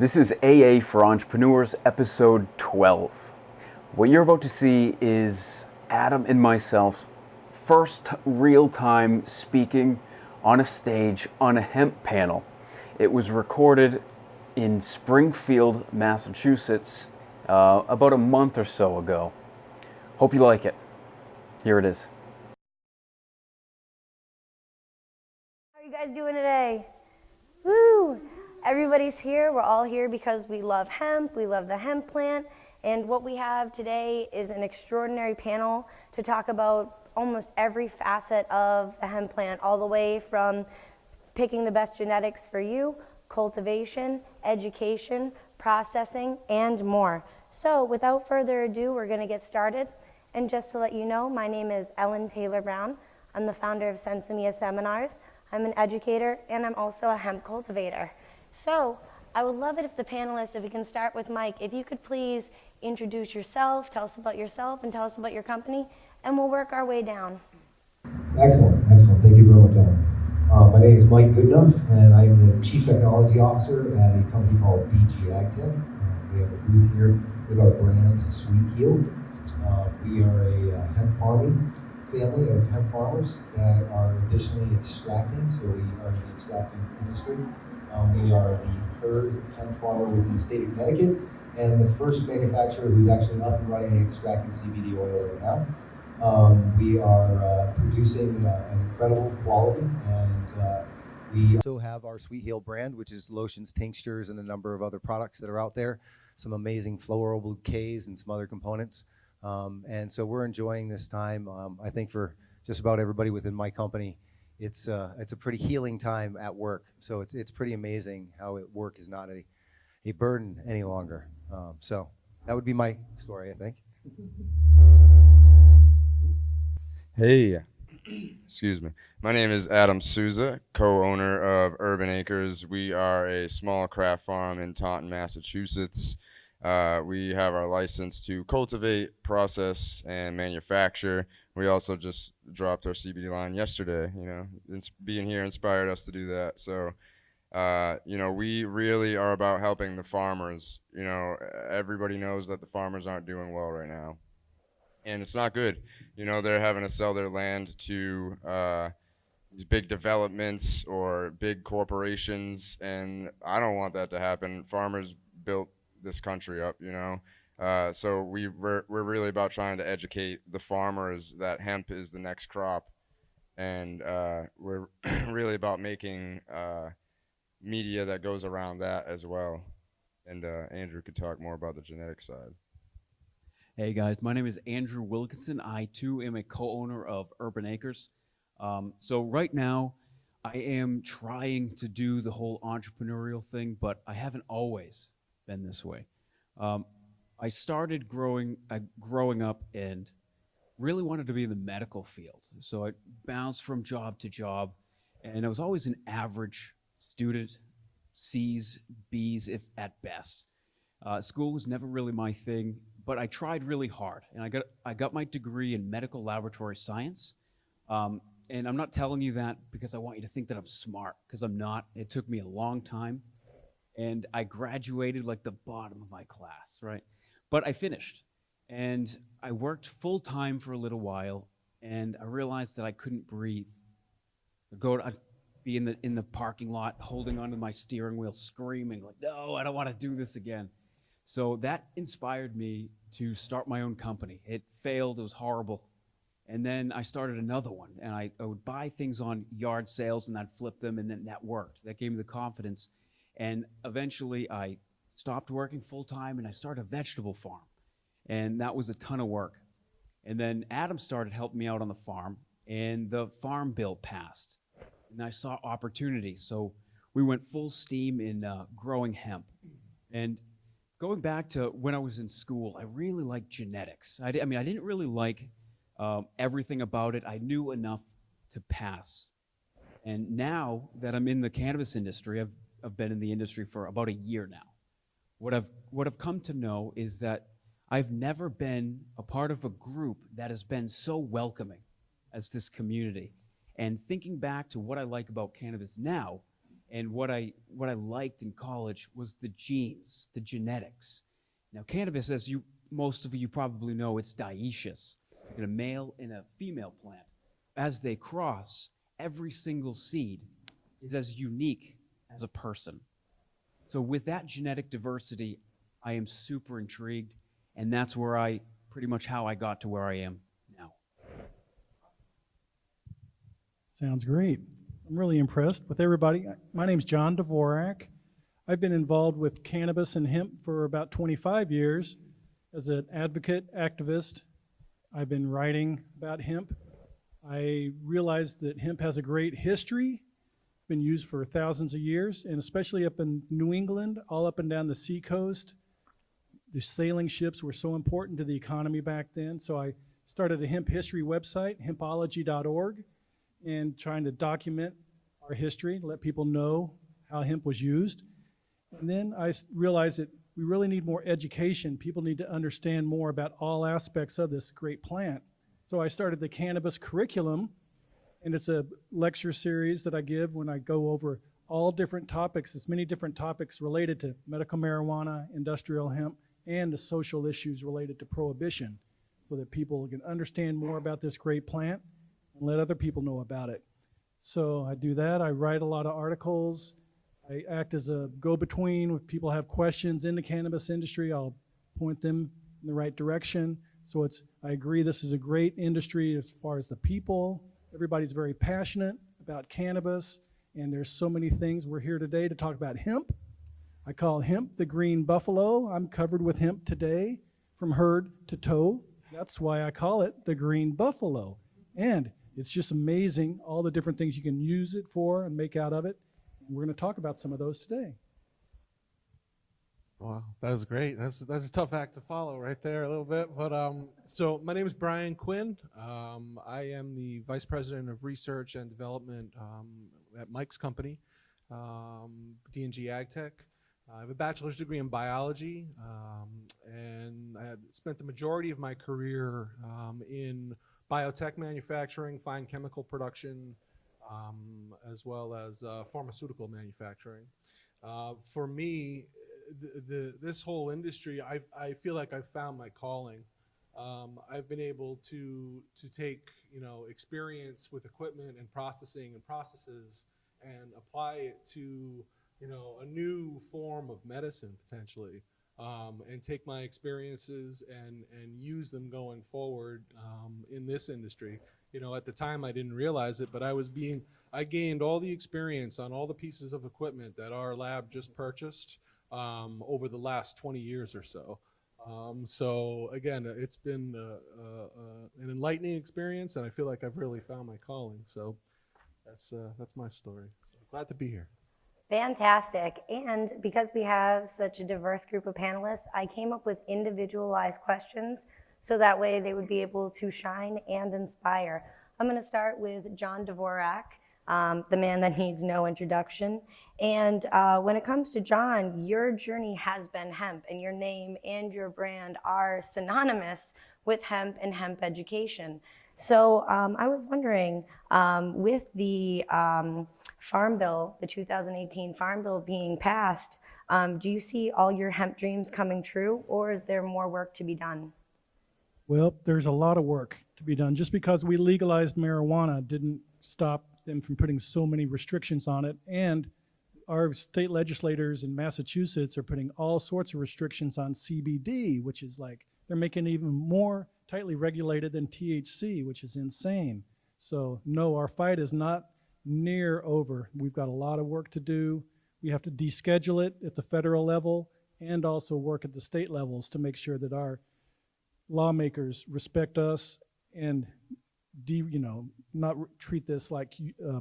This is AA for Entrepreneurs, episode 12. What you're about to see is Adam and myself first real-time speaking on a stage on a hemp panel. It was recorded in Springfield, Massachusetts, about a month or so ago. Hope you like it. Here it is. How are you guys doing today? Woo! Everybody's here. We're all here because we love hemp. We love the hemp plant. And what we have today is an extraordinary panel to talk about almost every facet of the hemp plant, all the way from picking the best genetics for you, cultivation, education, processing, and more. So without further ado, we're going to get started. And just to let you know, my name is Ellen Taylor Brown. I'm the founder of Sensimia Seminars. I'm an educator, and I'm also a hemp cultivator. So I would love it if the panelists, if we can start with Mike, if you could please introduce yourself, tell us about yourself, and tell us about your company, and we'll work our way down. Excellent. Thank you very much, Ellen. My name is Mike Goodenough, and I'm the Chief Technology Officer at a company called BG AgTech. We have a booth here with our brand, Sweet Heal. We are a hemp farming family of hemp farmers that are additionally extracting, so we are in the extracting industry. We are the third hemp farmer within the state of Connecticut, and the first manufacturer who's actually up and running and extracting CBD oil right now. We are producing an incredible quality, and we also have our Sweet Heal brand, which is lotions, tinctures, and a number of other products that are out there. Some amazing floral bouquets and some other components. And so we're enjoying this time. I think for just about everybody within my company, it's a pretty healing time at work. So it's pretty amazing how work is not a burden any longer. So that would be my story, I think. Hey, excuse me. My name is Adam Souza, co-owner of Urban Acres. We are a small craft farm in Taunton, Massachusetts. We have our license to cultivate, process, and manufacture. We also just dropped our CBD line yesterday. Being here inspired us to do that. So, we really are about helping the farmers. Everybody knows that the farmers aren't doing well right now, and it's not good. They're having to sell their land to these big developments or big corporations, and I don't want that to happen. Farmers built this country up, so we're really about trying to educate the farmers that hemp is the next crop, and we're really about making media that goes around that as well. And Andrew could talk more about the genetic side. Hey guys, my name is Andrew Wilkinson. I too am a co-owner of Urban Acres. So right now I am trying to do the whole entrepreneurial thing, but I haven't always been this way. I started growing up and really wanted to be in the medical field. So I bounced from job to job, and I was always an average student, C's, B's if at best. School was never really my thing, but I tried really hard, and I got my degree in medical laboratory science. And I'm not telling you that because I want you to think that I'm smart, because I'm not. It took me a long time. And I graduated like the bottom of my class, right? But I finished, and I worked full time for a little while, and I realized that I couldn't breathe. I'd be in the parking lot, holding onto my steering wheel, screaming like, "No, I don't want to do this again." So that inspired me to start my own company. It failed; it was horrible, and then I started another one, and I would buy things on yard sales, and I'd flip them, and then that worked. That gave me the confidence. And eventually I stopped working full time and I started a vegetable farm. And that was a ton of work. And then Adam started helping me out on the farm, and the farm bill passed. And I saw opportunity. So we went full steam in growing hemp. And going back to when I was in school, I really liked genetics. I didn't really like everything about it. I knew enough to pass. And now that I'm in the cannabis industry, I've been in the industry for about a year now. What I've come to know is that I've never been a part of a group that has been so welcoming as this community. And thinking back to what I like about cannabis now, And what I liked in college was the genes, the genetics. Now, cannabis, as most of you probably know, it's dioecious. You get a male and a female plant. As they cross, every single seed is as unique as a person. So with that genetic diversity, I am super intrigued, and that's where pretty much how I got to where I am now. Sounds great. I'm really impressed with everybody. My name's John Dvorak. I've been involved with cannabis and hemp for about 25 years as an advocate, activist. I've been writing about hemp. I realized that hemp has a great history. It's been used for thousands of years, and especially up in New England, all up and down the seacoast. The sailing ships were so important to the economy back then, so I started a hemp history website, hempology.org, and trying to document our history, let people know how hemp was used. And then I realized that we really need more education. People need to understand more about all aspects of this great plant. So I started the cannabis curriculum, and it's a lecture series that I give when I go over all different topics. It's many different topics related to medical marijuana, industrial hemp, and the social issues related to prohibition, so that people can understand more about this great plant and let other people know about it. So I do that. I write a lot of articles. I act as a go-between. If people have questions in the cannabis industry, I'll point them in the right direction. So I agree this is a great industry as far as the people. Everybody's very passionate about cannabis, and there's so many things. We're here today to talk about hemp. I call hemp the green buffalo. I'm covered with hemp today from head to toe. That's why I call it the green buffalo. And it's just amazing all the different things you can use it for and make out of it. And we're going to talk about some of those today. Wow, that was great. That's a tough act to follow right there a little bit. But so my name is Brian Quinn. I am the Vice President of Research and Development at Mike's company, D&G AgTech. I have a bachelor's degree in biology, and I had spent the majority of my career in biotech manufacturing, fine chemical production, as well as pharmaceutical manufacturing. For me, this whole industry, I feel like I've found my calling. I've been able to take experience with equipment and processing and processes and apply it to a new form of medicine potentially, and take my experiences and use them going forward in this industry. At the time I didn't realize it, but I gained all the experience on all the pieces of equipment that our lab just purchased over the last 20 years or so. So again, it's been an enlightening experience, and I feel like I've really found my calling. So that's my story. So glad to be here. Fantastic. And because we have such a diverse group of panelists, I came up with individualized questions so that way they would be able to shine and inspire. I'm going to start with John Dvorak, the man that needs no introduction. And when it comes to John, your journey has been hemp, and your name and your brand are synonymous with hemp and hemp education. So I was wondering, with the Farm Bill, the 2018 Farm Bill being passed, do you see all your hemp dreams coming true, or is there more work to be done? Well, there's a lot of work to be done. Just because we legalized marijuana didn't stop them from putting so many restrictions on it. And our state legislators in Massachusetts are putting all sorts of restrictions on CBD, which is like, they're making it even more tightly regulated than THC, which is insane. So no, our fight is not near over. We've got a lot of work to do. We have to deschedule it at the federal level and also work at the state levels to make sure that our lawmakers respect us and not treat this like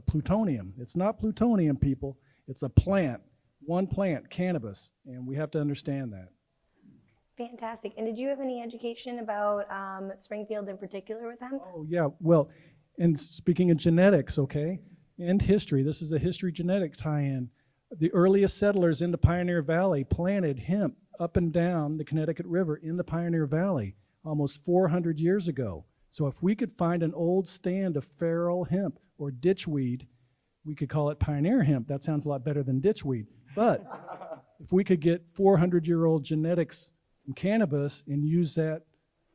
plutonium. It's not plutonium, people. It's a plant, one plant, cannabis, and we have to understand that. Fantastic. And did you have any education about Springfield in particular with hemp? Oh, yeah. Well, and speaking of genetics, okay, and history, this is a history genetic tie-in. The earliest settlers in the Pioneer Valley planted hemp up and down the Connecticut River in the Pioneer Valley almost 400 years ago. So if we could find an old stand of feral hemp or ditchweed we could call it pioneer hemp. That sounds a lot better than ditchweed. But if we could get 400-year-old genetics from cannabis and use that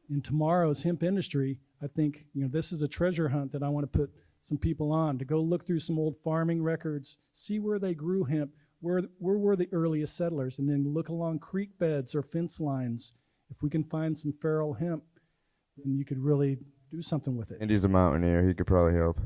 in tomorrow's hemp industry, I think, this is a treasure hunt that I want to put some people on, to go look through some old farming records, see where they grew hemp, where were the earliest settlers, and then look along creek beds or fence lines. If we can find some feral hemp, then you could really do something with it. And he's a mountaineer. He could probably help.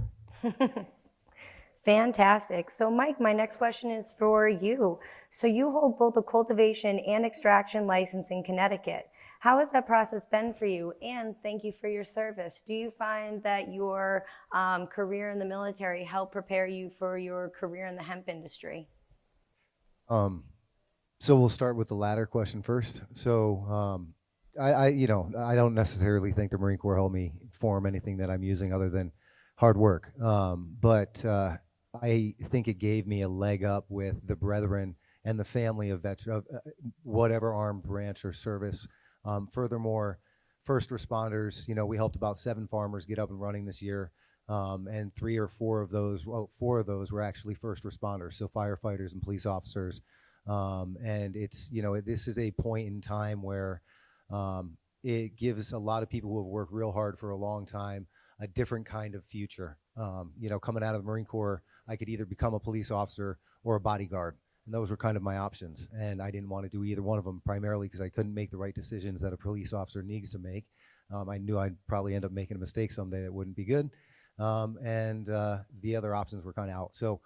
Fantastic. So Mike, my next question is for you. So you hold both a cultivation and extraction license in Connecticut. How has that process been for you? And thank you for your service. Do you find that your career in the military helped prepare you for your career in the hemp industry? So we'll start with the latter question first. So I don't necessarily think the Marine Corps helped me form anything that I'm using other than hard work. But I think it gave me a leg up with the brethren and the family of whatever armed branch or service. Furthermore, first responders, we helped about 7 farmers get up and running this year. And 3 or 4 of those, 4 of those were actually first responders, so firefighters and police officers. And it's, this is a point in time where it gives a lot of people who have worked real hard for a long time a different kind of future. Coming out of the Marine Corps, I could either become a police officer or a bodyguard. And those were kind of my options. And I didn't want to do either one of them, primarily because I couldn't make the right decisions that a police officer needs to make. I knew I'd probably end up making a mistake someday that wouldn't be good. And the other options were kind of out. So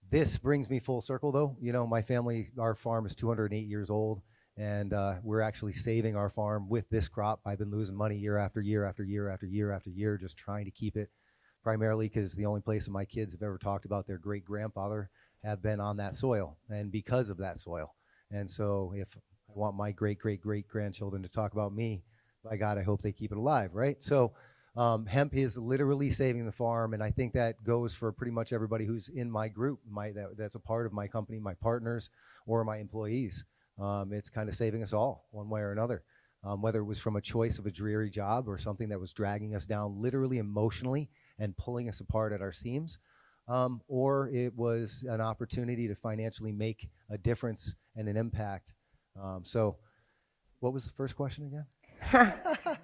this brings me full circle, though. My family, our farm is 208 years old, and we're actually saving our farm with this crop. I've been losing money year after year after year after year after year, just trying to keep it, primarily because the only place that my kids have ever talked about their great-grandfather have been on that soil, and because of that soil. And so if I want my great-great-great-grandchildren to talk about me, by God, I hope they keep it alive, right? So hemp is literally saving the farm, and I think that goes for pretty much everybody who's in my group, that's a part of my company, my partners, or my employees. It's kind of saving us all, one way or another. Whether it was from a choice of a dreary job or something that was dragging us down literally emotionally and pulling us apart at our seams, or it was an opportunity to financially make a difference and an impact. So what was the first question again?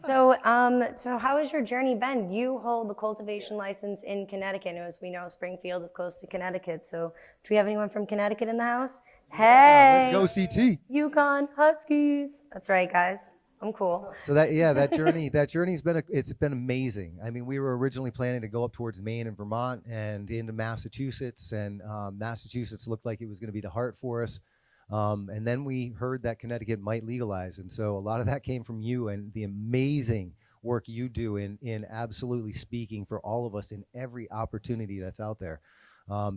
So how has your journey been? You hold the cultivation license in Connecticut, and as we know, Springfield is close to Connecticut. So do we have anyone from Connecticut in the house? Hey, Let's go CT. Yukon Huskies. That's right, guys. I'm cool. So that journey's been amazing. I mean, we were originally planning to go up towards Maine and Vermont and into Massachusetts, and Massachusetts looked like it was going to be the heart for us. And then we heard that Connecticut might legalize, and so a lot of that came from you and the amazing work you do in absolutely speaking for all of us in every opportunity that's out there.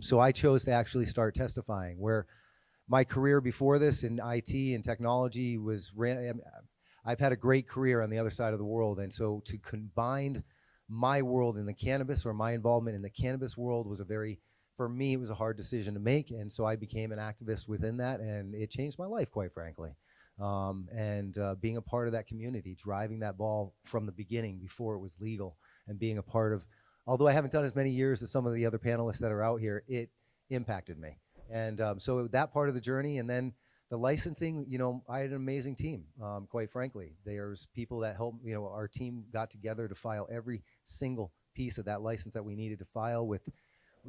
So I chose to actually start testifying, where my career before this in IT and technology I've had a great career on the other side of the world, and so to combine my world in the cannabis, or my involvement in the cannabis world, for me, it was a hard decision to make, and so I became an activist within that, and it changed my life, quite frankly. Being a part of that community, driving that ball from the beginning before it was legal, and being a part of, although I haven't done as many years as some of the other panelists that are out here, it impacted me. And so that part of the journey, and then the licensing, I had an amazing team, quite frankly. There's people that helped, our team got together to file every single piece of that license that we needed to file with.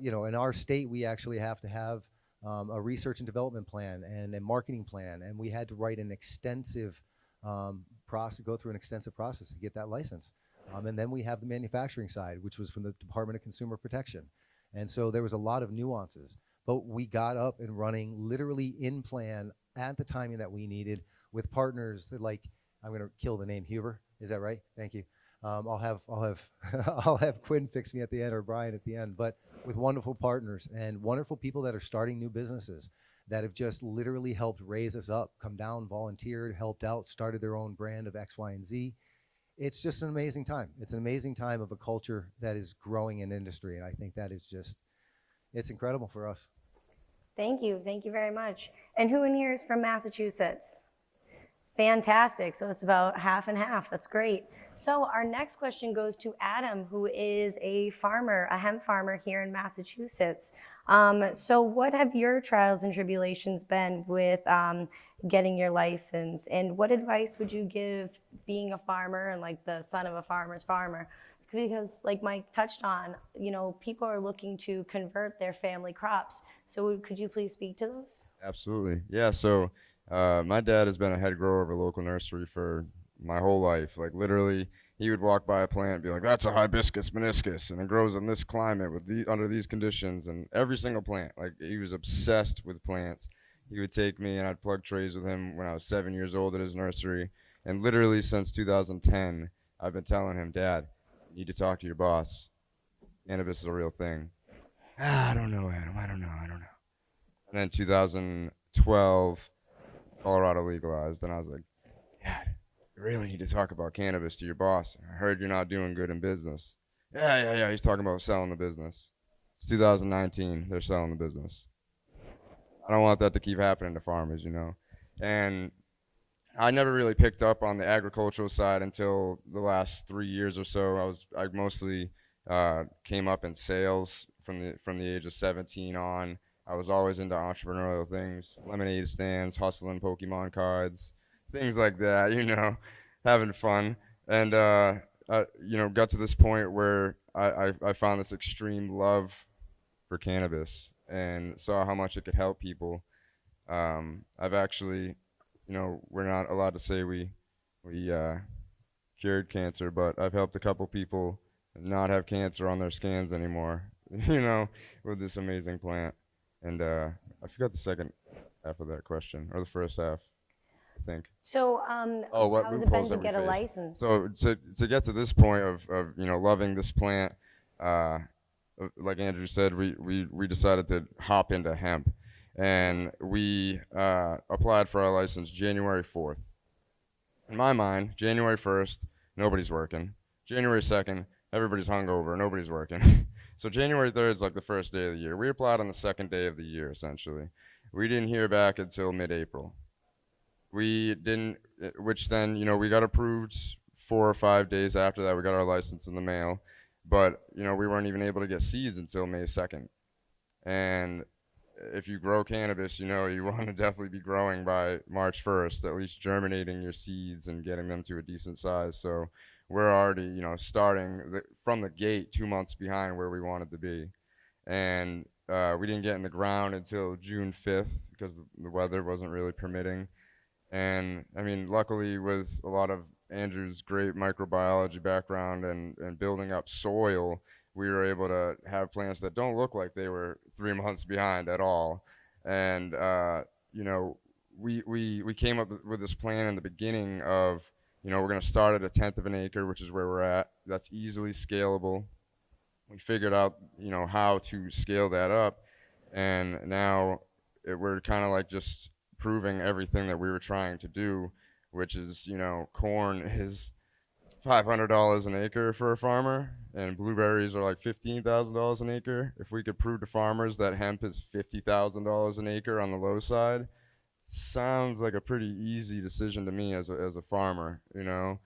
In our state, we actually have to have a research and development plan and a marketing plan, and we had to write an extensive go through an extensive process to get that license. And then we have the manufacturing side, which was from the Department of Consumer Protection. And so there was a lot of nuances, but we got up and running literally in plan at the timing that we needed, with partners like, I'm going to kill the name Huber. Is that right? Thank you. I'll have I'll have Quinn fix me at the end, or Brian at the end, but with wonderful partners and wonderful people that are starting new businesses that have just literally helped raise us up, come down, volunteered, helped out, started their own brand of X, Y, and Z. It's just an amazing time. It's an amazing time of a culture that is growing in industry, and I think that is it's incredible for us. Thank you very much. And who in here is from Massachusetts? Fantastic. So it's about half and half. That's great. So our next question goes to Adam, who is a farmer, a hemp farmer here in Massachusetts. So what have your trials and tribulations been with getting your license? And what advice would you give being a farmer and like the son of a farmer's farmer? Because like Mike touched on, you know, people are looking to convert their family crops. So could you please speak to those? Absolutely. Yeah, so my dad has been a head grower of a local nursery for my whole life. Like literally, he would walk by a plant and be like, "That's a hibiscus meniscus, and it grows in this climate with under these conditions." And every single plant, like he was obsessed with plants. He would take me and I'd plug trays with him when I was 7 years old at his nursery. And literally since 2010, I've been telling him, "Dad, you need to talk to your boss. Cannabis is a real thing." I don't know, Adam. I don't know. And then 2012, Colorado legalized, and I was like, "Dad, you really need to talk about cannabis to your boss. I heard you're not doing good in business." Yeah. He's talking about selling the business. It's 2019. They're selling the business. I don't want that to keep happening to farmers, you know. And I never really picked up on the agricultural side until the last 3 years or so. I mostly came up in sales from the age of 17 on. I was always into entrepreneurial things, lemonade stands, hustling Pokemon cards, things like that, you know, having fun. And you know, got to this point where I found this extreme love for cannabis and saw how much it could help people. I've actually, you know, we're not allowed to say we cured cancer, but I've helped a couple people not have cancer on their scans anymore, you know, with this amazing plant. And I forgot the second half of that question, or the first half, I think. So Oh, what how has it been loopholes to have we get a faced? license? So to get to this point of you know loving this plant, uh, like Andrew said, we decided to hop into hemp, and we applied for our license January 4th. In my mind, January 1st, nobody's working. January 2nd, everybody's hungover, nobody's working. So January 3rd is like the first day of the year. We applied on the second day of the year, essentially. We didn't hear back until mid-April. We didn't, which then, you know, we got approved 4 or 5 days after that. We got our license in the mail, but, you know, we weren't even able to get seeds until May 2nd. And if you grow cannabis, you know, you want to definitely be growing by March 1st, at least germinating your seeds and getting them to a decent size. So we're already, you know, starting from the gate 2 months behind where we wanted to be. And we didn't get in the ground until June 5th because the weather wasn't really permitting. And I mean, luckily with a lot of Andrew's great microbiology background and building up soil, we were able to have plants that don't look like they were 3 months behind at all. And you know, we came up with this plan in the beginning of, you know, we're going to start at 1/10 of an acre, which is where we're at. That's easily scalable. We figured out, you know, how to scale that up, and now we're kind of like just proving everything that we were trying to do, which is, you know, corn is $500 an acre for a farmer, and blueberries are like $15,000 an acre. If we could prove to farmers that hemp is $50,000 an acre on the low side, sounds like a pretty easy decision to me as a farmer, you know.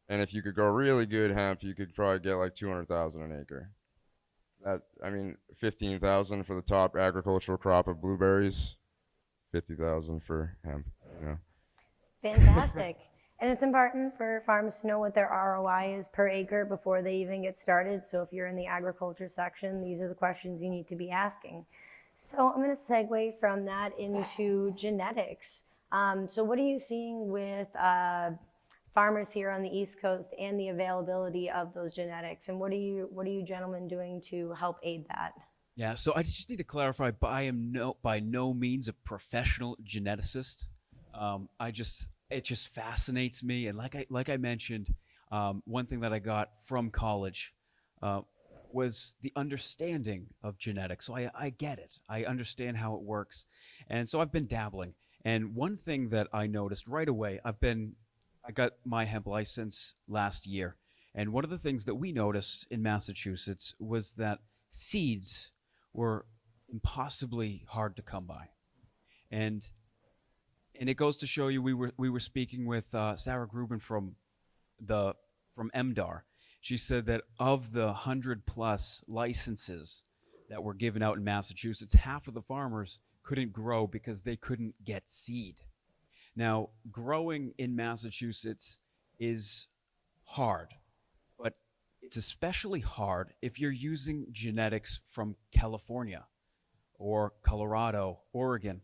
And if you could grow really good hemp, you could probably get like 200,000 an acre. That, I mean, 15,000 for the top agricultural crop of blueberries, 50,000 for hemp, you know. Fantastic. And it's important for farmers to know what their ROI is per acre before they even get started. So if you're in the agriculture section, these are the questions you need to be asking. So I'm going to segue from that into genetics. So what are you seeing with farmers here on the East Coast and the availability of those genetics? And what are you gentlemen doing to help aid that? Yeah, so I just need to clarify. I am by no means a professional geneticist. It just fascinates me, and like I mentioned, one thing that I got from college was the understanding of genetics. So I get it. I understand how it works, and so I've been dabbling. And one thing that I noticed right away, I got my hemp license last year, and one of the things that we noticed in Massachusetts was that seeds were impossibly hard to come by. And And it goes to show you, we were speaking with Sarah Grubin from MDAR. She said that of the 100+ licenses that were given out in Massachusetts, half of the farmers couldn't grow because they couldn't get seed. Now, growing in Massachusetts is hard, but it's especially hard if you're using genetics from California or Colorado, Oregon.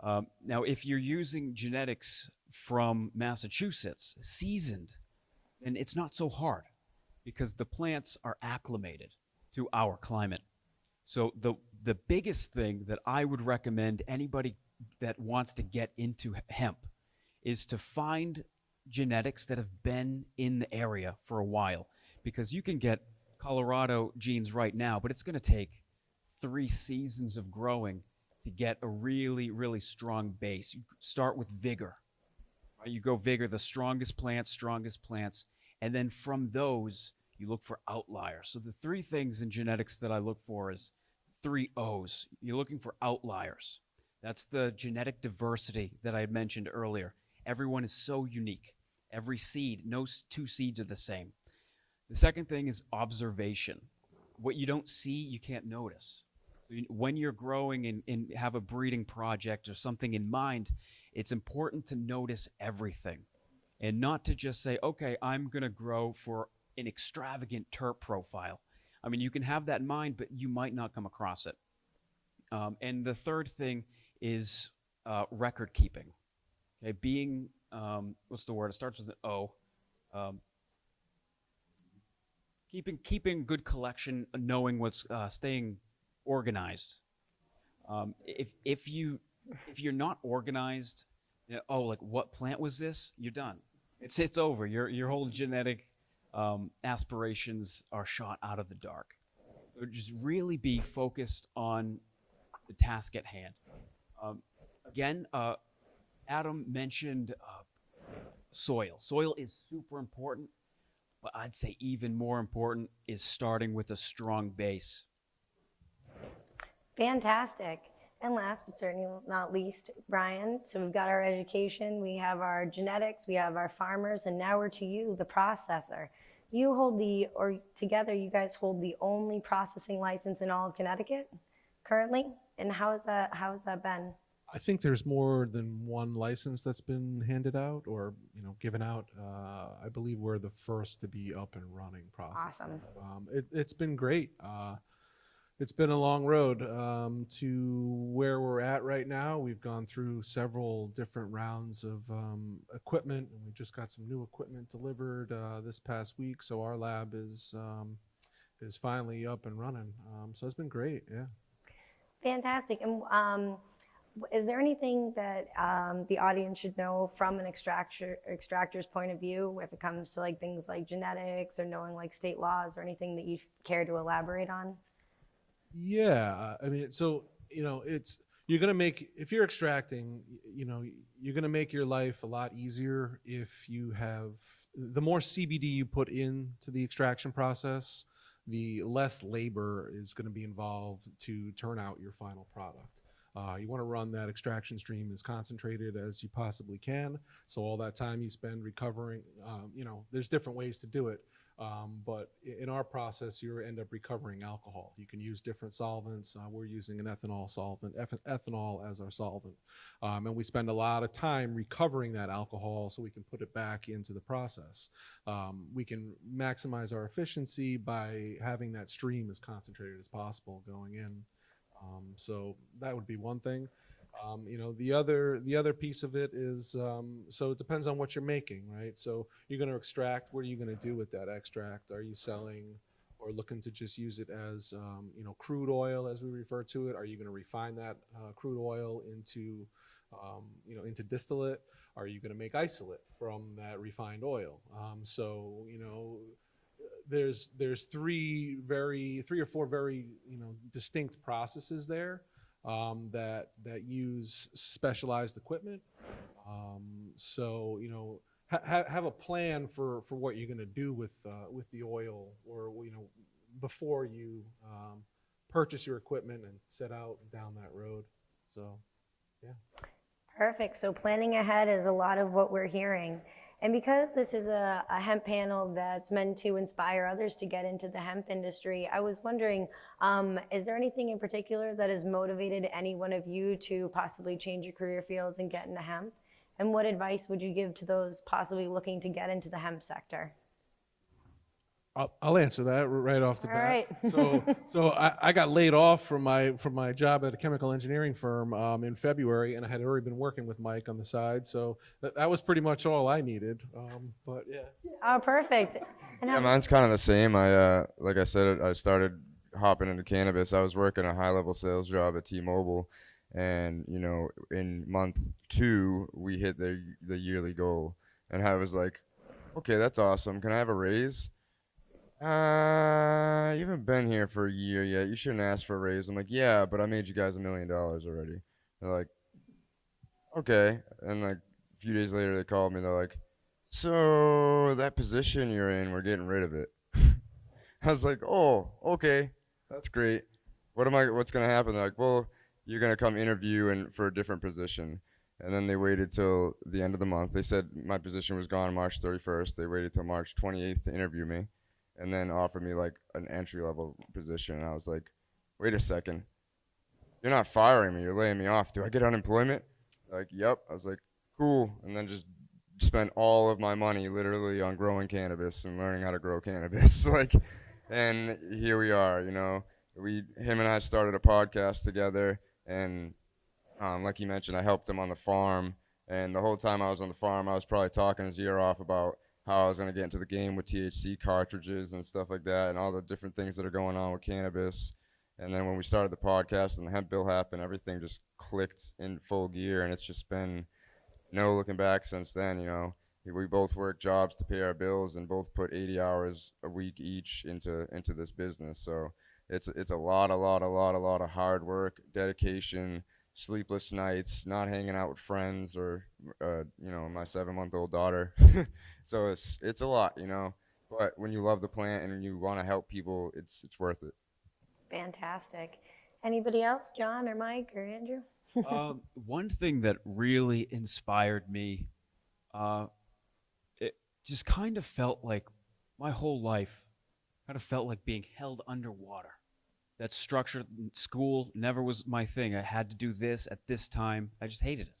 Now, if you're using genetics from Massachusetts, seasoned, then it's not so hard because the plants are acclimated to our climate. So the biggest thing that I would recommend anybody that wants to get into hemp is to find genetics that have been in the area for a while, because you can get Colorado genes right now, but it's going to take 3 seasons of growing to get a really, really strong base. You start with vigor. Right? You go vigor, the strongest plants, and then from those, you look for outliers. So the 3 things in genetics that I look for is 3 O's. You're looking for outliers. That's the genetic diversity that I had mentioned earlier. Everyone is so unique. Every seed, no 2 seeds are the same. The second thing is observation. What you don't see, you can't notice. When you're growing and have a breeding project or something in mind, it's important to notice everything and not to just say, okay, I'm going to grow for an extravagant terp profile. I mean, you can have that in mind, but you might not come across it. And the third thing is record keeping. Okay, being, what's the word? It starts with an O. Keeping good collection, knowing what's staying organized. If you're not organized, oh, like what plant was this? You're done. It's over. Your whole genetic aspirations are shot out of the dark. So just really be focused on the task at hand. Again, Adam mentioned soil. Soil is super important, but I'd say even more important is starting with a strong base. Fantastic. And last but certainly not least, Brian, so we've got our education, we have our genetics, we have our farmers, and now we're to you, the processor. You hold together you guys hold the only processing license in all of Connecticut currently? And how has that been? I think there's more than one license that's been handed out or given out. I believe we're the first to be up and running processing. Awesome. It's been great. It's been a long road to where we're at right now. We've gone through several different rounds of equipment, and we just got some new equipment delivered this past week. So our lab is finally up and running. So it's been great. Yeah. Fantastic. And is there anything that the audience should know from an extractor's point of view if it comes to like things like genetics or knowing like state laws or anything that you care to elaborate on? Yeah, I mean, so you're gonna make, if you're extracting, you're gonna make your life a lot easier if you have the more CBD you put into the extraction process, the less labor is going to be involved to turn out your final product. You want to run that extraction stream as concentrated as you possibly can. So all that time you spend recovering, there's different ways to do it. But in our process, you end up recovering alcohol. You can use different solvents. We're using an ethanol solvent, ethanol as our solvent. And we spend a lot of time recovering that alcohol so we can put it back into the process. We can maximize our efficiency by having that stream as concentrated as possible going in. So that would be one thing. The other piece of it is, so it depends on what you're making, right? So you're going to extract. What are you going to do with that extract? Are you selling or looking to just use it as, crude oil, as we refer to it? Are you going to refine that crude oil into, into distillate? Are you going to make isolate from that refined oil? There's three or four very distinct processes there. That use specialized equipment. Have a plan for what you're going to do with the oil, or before you purchase your equipment and set out down that road. So, yeah. Perfect. So planning ahead is a lot of what we're hearing. And because this is a hemp panel that's meant to inspire others to get into the hemp industry, I was wondering, is there anything in particular that has motivated any one of you to possibly change your career fields and get into hemp? And what advice would you give to those possibly looking to get into the hemp sector? I'll answer that right off the All bat. right. So I got laid off from my job at a chemical engineering firm in February, and I had already been working with Mike on the side. So that was pretty much all I needed. But yeah. Oh, perfect. And Yeah, mine's kind of the same. Like I said, I started hopping into cannabis. I was working a high-level sales job at T-Mobile, and in month 2, we hit the yearly goal, and I was like, okay, that's awesome. Can I have a raise? You haven't been here for a year yet. You shouldn't ask for a raise. I'm like, yeah, but I made you guys $1 million already. They're like, okay. And like a few days later, they called me. They're like, so that position you're in, we're getting rid of it. I was like, oh, okay, that's great. What's gonna happen? They're like, well, you're gonna come interview and for a different position. And then they waited till the end of the month. They said my position was gone March 31st. They waited till March 28th to interview me, and then offered me like an entry level position. And I was like, wait a second, you're not firing me, you're laying me off. Do I get unemployment? Like, yep. I was like, cool. And then just spent all of my money literally on growing cannabis and learning how to grow cannabis. And here we are. Him and I started a podcast together, and like you mentioned, I helped him on the farm. And the whole time I was on the farm, I was probably talking his ear off about how I was going to get into the game with THC cartridges and stuff like that, and all the different things that are going on with cannabis. And then when we started the podcast and the hemp bill happened, everything just clicked in full gear, and it's just been no looking back since then. We both work jobs to pay our bills and both put 80 hours a week each into this business. So it's a lot of hard work, dedication, sleepless nights, not hanging out with friends or my 7-month-old daughter. So it's a lot. But when you love the plant and you want to help people, it's worth it. Fantastic. Anybody else, John or Mike or Andrew? One thing that really inspired me, it just kind of felt like my whole life kind of felt like being held underwater. That structure in school never was my thing. I had to do this at this time. I just hated it.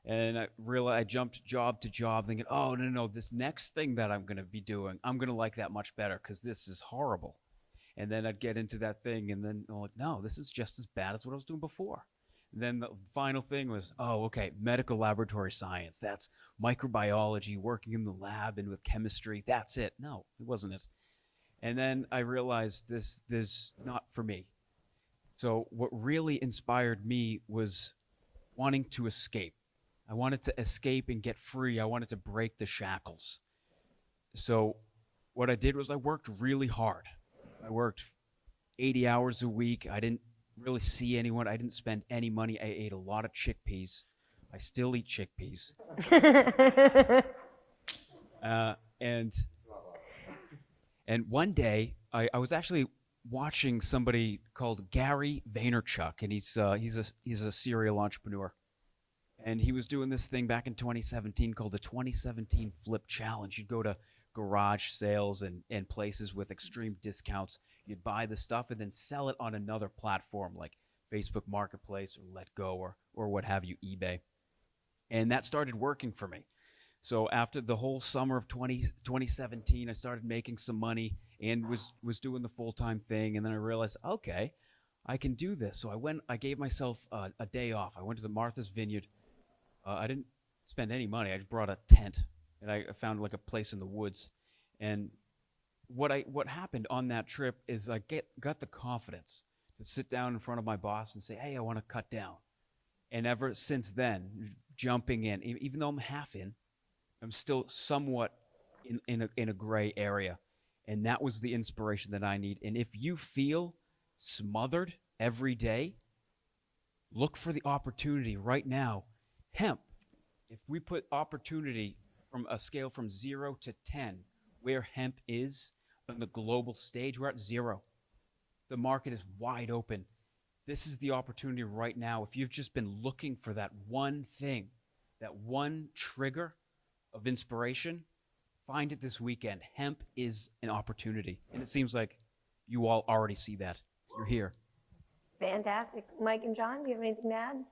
And I realized I jumped job to job thinking, oh, no, this next thing that I'm going to be doing, I'm going to like that much better because this is horrible. And then I'd get into that thing, and then I'm like, no, this is just as bad as what I was doing before. And then the final thing was, oh, okay, medical laboratory science. That's microbiology, working in the lab and with chemistry. That's it. No, it wasn't it. And then I realized this is not for me. So what really inspired me was wanting to escape. I wanted to escape and get free. I wanted to break the shackles. So what I did was I worked really hard. I worked 80 hours a week. I didn't really see anyone. I didn't spend any money. I ate a lot of chickpeas. I still eat chickpeas. And one day, I was actually watching somebody called Gary Vaynerchuk, and he's a serial entrepreneur. And he was doing this thing back in 2017 called the 2017 Flip Challenge. You'd go to garage sales and places with extreme discounts. You'd buy the stuff and then sell it on another platform like Facebook Marketplace or Letgo or what have you, eBay. And that started working for me. So after the whole summer of 2017, I started making some money and was doing the full-time thing. And then I realized, okay, I can do this. So I gave myself a day off. I went to the Martha's Vineyard. I didn't spend any money. I just brought a tent, and I found like a place in the woods. And what happened on that trip is I got the confidence to sit down in front of my boss and say, hey, I want to cut down. And ever since then, jumping in, even though I'm half in, I'm still somewhat in a gray area. And that was the inspiration that I need. And if you feel smothered every day, look for the opportunity right now. Hemp, if we put opportunity from a scale from 0 to 10, where hemp is on the global stage, we're at 0. The market is wide open. this is the opportunity right now. If you've just been looking for that one thing, that one trigger of inspiration, find it this weekend. Hemp is an opportunity. And it seems like you all already see that. You're here. Fantastic. Mike and John, do you have anything to add?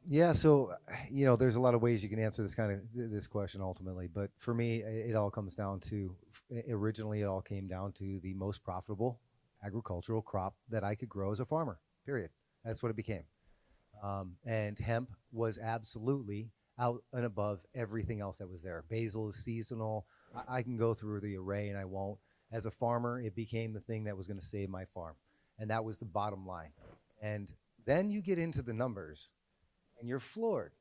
Yeah, so there's a lot of ways you can answer this question ultimately, but for me, it all comes down to originally it all came down to the most profitable agricultural crop that I could grow as a farmer. Period. That's what it became, and hemp was absolutely out and above everything else that was there. Basil is seasonal. I can go through the array, and I won't. As a farmer, it became the thing that was going to save my farm, and that was the bottom line. And then you get into the numbers and you're floored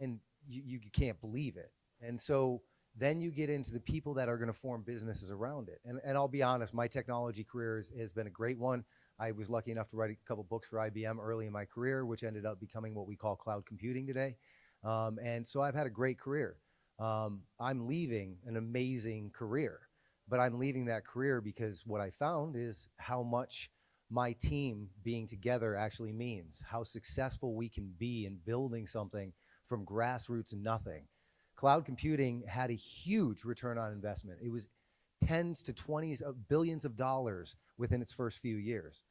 and you can't believe it. And so then you get into the people that are going to form businesses around it. And I'll be honest, my technology career has been a great one. I was lucky enough to write a couple books for IBM early in my career, which ended up becoming what we call cloud computing today. And so I've had a great career. I'm leaving an amazing career, but I'm leaving that career because what I found is how much my team being together actually means, how successful we can be in building something from grassroots and nothing. Cloud computing had a huge return on investment. It was tens to 20s of billions of dollars within its first few years.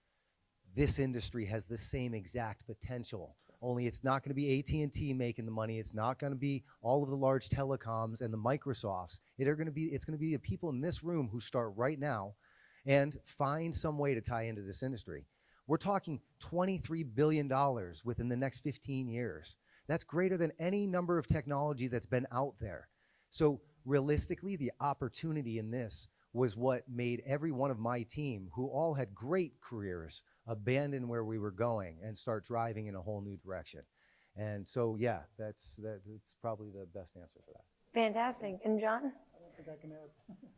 This industry has the same exact potential, only it's not going to be AT&T making the money. It's not going to be all of the large telecoms and the Microsofts. It's going to be the people in this room who start right now and find some way to tie into this industry. We're talking $23 billion within the next 15 years. That's greater than any number of technology that's been out there. So realistically, the opportunity in this was what made every one of my team, who all had great careers, abandon where we were going and start driving in a whole new direction. And so, yeah, that's probably the best answer for that. Fantastic. And John?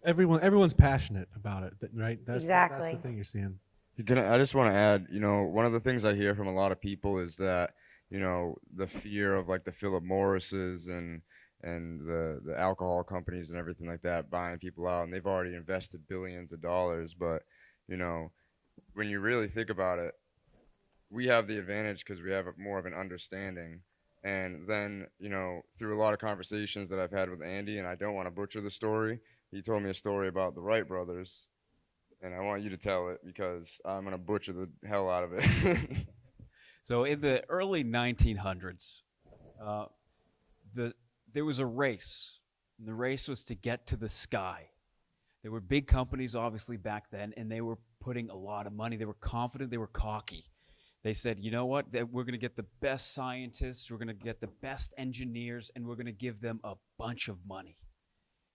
Everyone's passionate about it, right? That's Exactly. the thing you're seeing. I just want to add, one of the things I hear from a lot of people is that, the fear of like the Philip Morrises and the alcohol companies and everything like that buying people out, and they've already invested billions of dollars. But, when you really think about it, we have the advantage because we have more of an understanding. And then, through a lot of conversations that I've had with Andy, and I don't want to butcher the story, he told me a story about the Wright brothers, and I want you to tell it because I'm going to butcher the hell out of it. So in the early 1900s, there was a race, and the race was to get to the sky. There were big companies, obviously, back then, and they were putting a lot of money. They were confident. They were cocky. They said, you know what? We're going to get the best scientists, we're going to get the best engineers, and we're going to give them a bunch of money.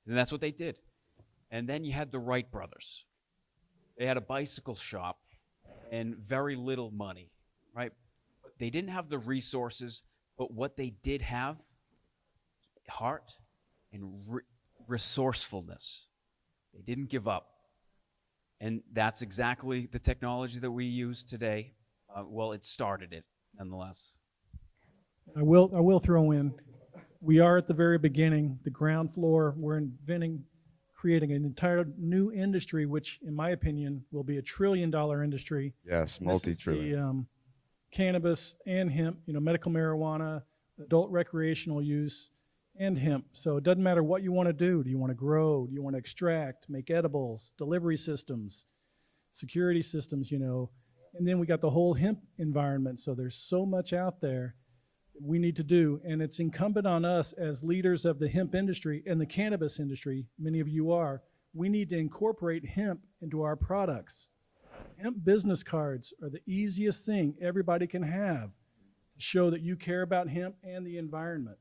And that's what they did. And then you had the Wright brothers. They had a bicycle shop and very little money, right? They didn't have the resources, but what they did have, heart and resourcefulness. They didn't give up. And that's exactly the technology that we use today. Well, it started it, nonetheless. I will throw in, we are at the very beginning, the ground floor. We're creating an entire new industry, which, in my opinion, will be $1 trillion industry. Yes, multi-trillion. The cannabis and hemp, medical marijuana, adult recreational use, and hemp. So it doesn't matter what you want to do. Do you want to grow? Do you want to extract, make edibles, delivery systems, security systems, And then we got the whole hemp environment. So there's so much out there that we need to do. And it's incumbent on us as leaders of the hemp industry and the cannabis industry, many of you are, we need to incorporate hemp into our products. Hemp business cards are the easiest thing everybody can have to show that you care about hemp and the environment.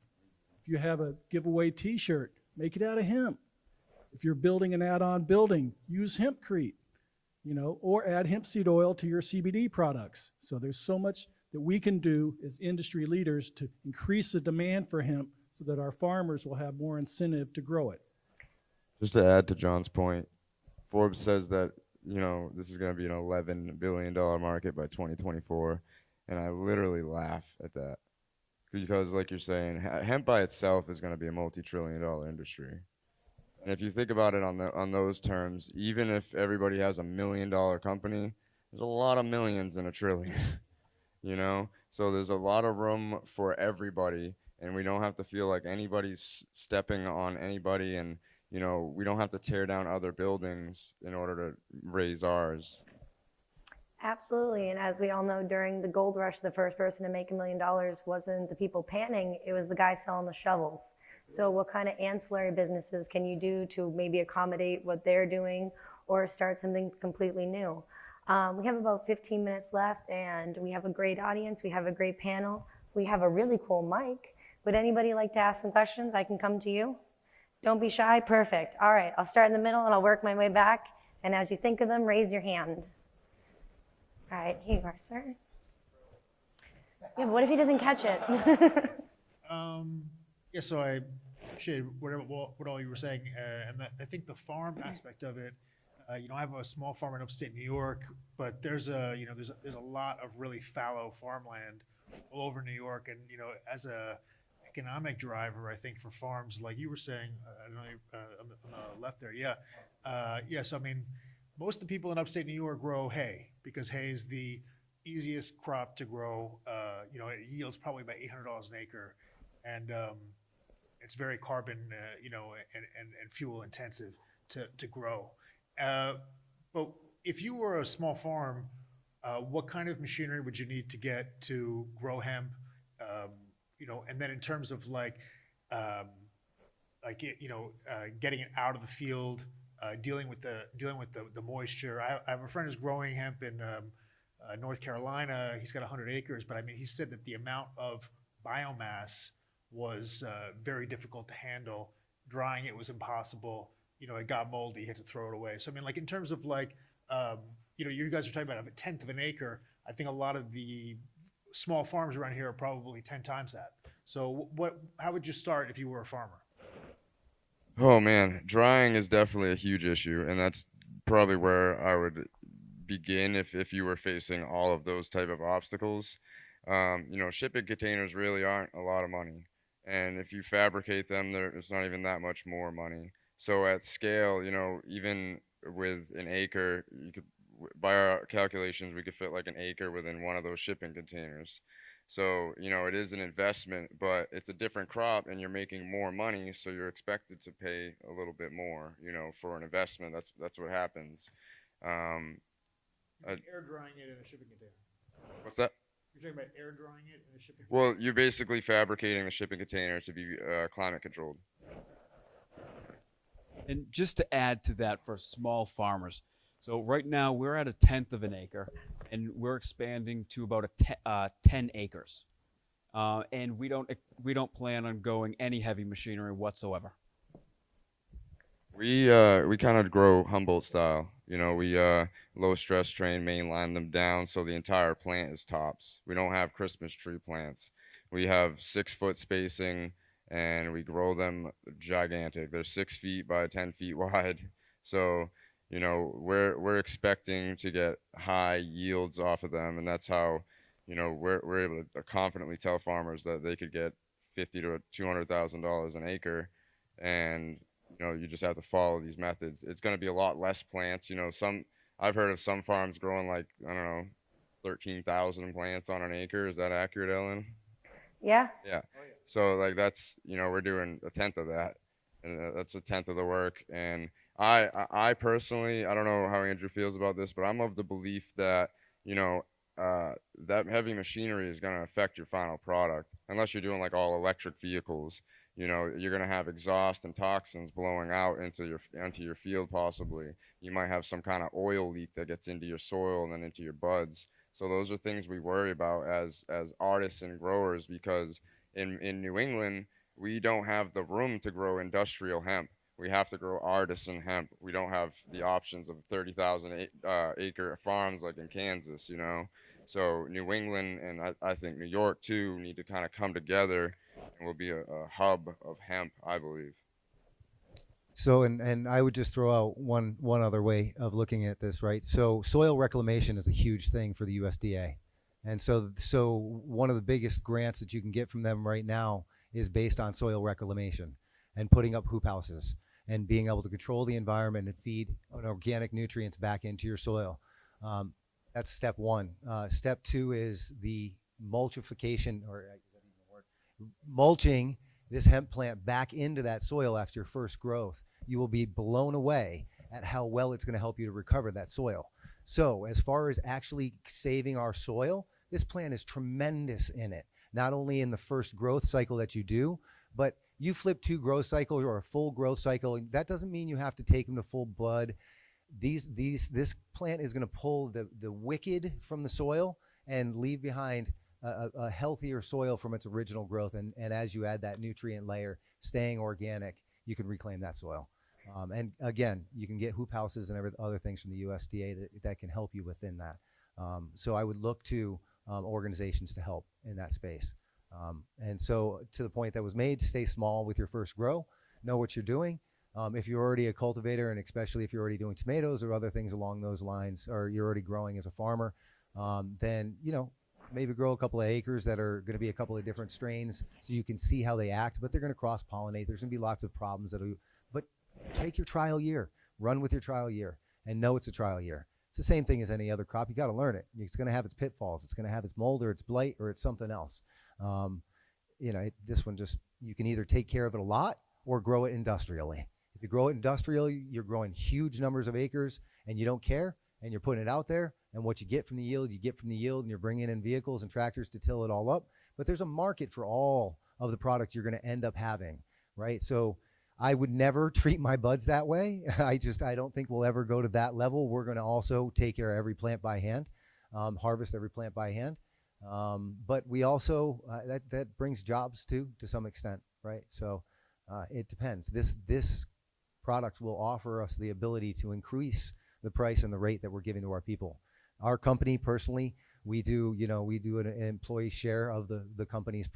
If you have a giveaway t-shirt, make it out of hemp. If you're building an add-on building, use hempcrete. Or add hemp seed oil to your CBD products. So there's so much that we can do as industry leaders to increase the demand for hemp so that our farmers will have more incentive to grow it. Just to add to John's point, Forbes says that, this is going to be an $11 billion market by 2024. And I literally laugh at that. Because like you're saying, hemp by itself is going to be a multi-trillion-dollar industry. And if you think about it on those terms, even if everybody has $1 million company, there's a lot of millions in a trillion, you know? So there's a lot of room for everybody, and we don't have to feel like anybody's stepping on anybody, and, you know, we don't have to tear down other buildings in order to raise ours. Absolutely. And as we all know, during the gold rush, the first person to make $1 million wasn't the people panning, it was the guy selling the shovels. So what kind of ancillary businesses can you do to maybe accommodate what they're doing or start something completely new? We have about 15 minutes left, and we have a great audience. We have a great panel. We have a really cool mic. Would anybody like to ask some questions? I can come to you. Don't be shy. Perfect. All right, I'll start in the middle and I'll work my way back. And as you think of them, raise your hand. All right, here you are, sir. Yeah, but what if he doesn't catch it? Yeah, so I appreciate what all you were saying, and I think the farm aspect of it. I have a small farm in upstate New York, but there's a lot of really fallow farmland all over New York, and as a economic driver, I think for farms like you were saying, I don't know, on the left there, yeah, yeah. So I mean, most of the people in upstate New York grow hay because hay is the easiest crop to grow. It yields probably about $800 an acre, and it's very carbon, and fuel intensive to grow. But if you were a small farm, what kind of machinery would you need to get to grow hemp? And then in terms of getting it out of the field, dealing with the moisture. I have a friend who's growing hemp in North Carolina. He's got 100 acres, but I mean, he said that the amount of biomass was very difficult to handle. Drying it was impossible. It got moldy. He had to throw it away. So I mean, in terms of you guys are talking about a tenth of an acre. I think a lot of the small farms around here are probably 10 times that. So how would you start if you were a farmer? Oh man, drying is definitely a huge issue, and that's probably where I would begin if you were facing all of those type of obstacles. Shipping containers really aren't a lot of money, and if you fabricate them, it's not even that much more money. So at scale, even with an acre, by our calculations, we could fit like an acre within one of those shipping containers. So, it is an investment, but it's a different crop and you're making more money, so you're expected to pay a little bit more, for an investment. That's what happens. Um, uh, Air drying it in a shipping container. what's that? You're talking about air drying it in a shipping container? Well, you're basically fabricating the shipping container to be climate controlled. And just to add to that for small farmers, so right now we're at a tenth of an acre, and we're expanding to about 10 acres, and we don't plan on going any heavy machinery whatsoever. We kind of grow Humboldt style. We low stress train mainline them down so the entire plant is tops. We don't have Christmas tree plants. We have 6 foot spacing, and we grow them gigantic. They're 6 feet by 10 feet wide. So we're expecting to get high yields off of them, and that's how we're able to confidently tell farmers that they could get $50,000 to $200,000 an acre, and you just have to follow these methods. It's going to be a lot less plants. I've heard of some farms growing I don't know, 13,000 plants on an acre. Is that accurate, Ellen? Yeah. Yeah. So that's we're doing a tenth of that, and that's a tenth of the work. And I personally, I don't know how Andrew feels about this, but I'm of the belief that that heavy machinery is going to affect your final product unless you're doing all electric vehicles. You're going to have exhaust and toxins blowing out into your field possibly. You might have some kind of oil leak that gets into your soil and then into your buds. So those are things we worry about as artists and growers, because in New England, we don't have the room to grow industrial hemp. We have to grow artisan hemp. We don't have the options of 30,000 acre farms like in Kansas, So New England and I think New York too need to kind of come together, and will be a hub of hemp, I believe. So, and I would just throw out one other way of looking at this, right? So soil reclamation is a huge thing for the USDA. And so one of the biggest grants that you can get from them right now is based on soil reclamation and putting up hoop houses and being able to control the environment and feed organic nutrients back into your soil. That's step one. Step two is the mulchification, or is that even a word? Mulching this hemp plant back into that soil after your first growth. You will be blown away at how well it's going to help you to recover that soil. So as far as actually saving our soil, this plant is tremendous in it. Not only in the first growth cycle that you do, but you flip 2 growth cycles or a full growth cycle. That doesn't mean you have to take them to full bud. This plant is going to pull the wicked from the soil and leave behind a healthier soil from its original growth. And as you add that nutrient layer, staying organic, you can reclaim that soil. And again, you can get hoop houses and other things from the USDA that can help you within that. So I would look to organizations to help in that space. And so to the point that was made, stay small with your first grow, know what you're doing. If you're already a cultivator, and especially if you're already doing tomatoes or other things along those lines, or you're already growing as a farmer, then, you know, maybe grow a couple of acres that are going to be a couple of different strains so you can see how they act, but they're going to cross-pollinate. There's going to be lots of problems but take your trial year, run with your trial year, and know it's a trial year. It's the same thing as any other crop. You got to learn it. It's going to have its pitfalls. It's going to have its mold or its blight or it's something else. You know, this one just, you can either take care of it a lot or grow it industrially. If you grow it industrially, you're growing huge numbers of acres and you don't care and you're putting it out there, and what you get from the yield, you get from the yield, and you're bringing in vehicles and tractors to till it all up. But there's a market for all of the products you're going to end up having, right? So I would never treat my buds that way. I don't think we'll ever go to that level. We're going to also take care of every plant by hand, harvest every plant by hand. But we also, that brings jobs too, to some extent, right? So it depends. This product will offer us the ability to increase the price and the rate that we're giving to our people. Our company personally, we do an employee share of the company's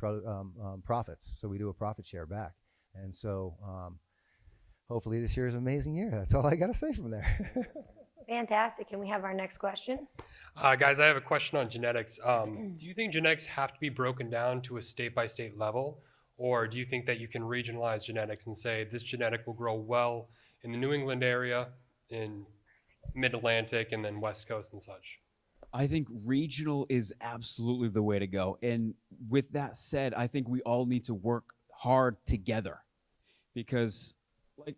profits. So we do a profit share back. And so hopefully this year is an amazing year. That's all I got to say from there. Fantastic. Can we have our next question? Guys, I have a question on genetics. Do you think genetics have to be broken down to a state-by-state level? Or do you think that you can regionalize genetics and say this genetic will grow well in the New England area, in Mid-Atlantic, and then West Coast and such? I think regional is absolutely the way to go. And with that said, I think we all need to work hard together, because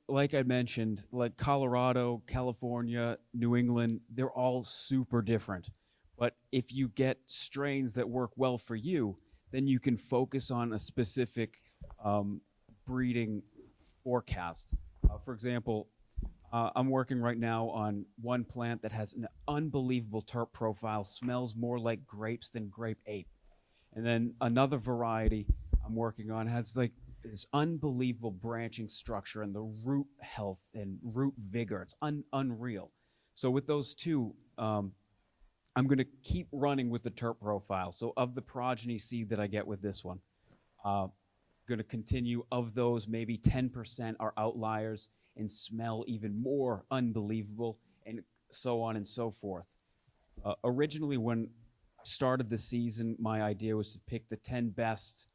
like I mentioned, like Colorado, California, New England, they're all super different. But if you get strains that work well for you, then you can focus on a specific breeding forecast. For example, I'm working right now on one plant that has an unbelievable terp profile, smells more like grapes than grape ape. And then another variety I'm working on has like this unbelievable branching structure and the root health and root vigor. It's unreal. So with those two, I'm going to keep running with the terp profile. So of the progeny seed that I get with this one, going to continue. Of those, maybe 10% are outliers and smell even more unbelievable, and so on and so forth. Originally, when I started the season, my idea was to pick the 10 best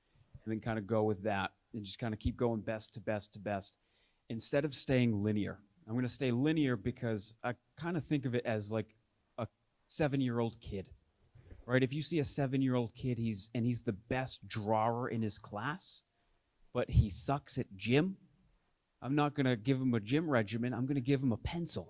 and then kind of go with that and just kind of keep going best to best to best instead of staying linear. I'm going to stay linear because I kind of think of it as like a 7-year-old kid, right? If you see a 7-year-old kid, he's the best drawer in his class, but he sucks at gym, I'm not going to give him a gym regimen. I'm going to give him a pencil.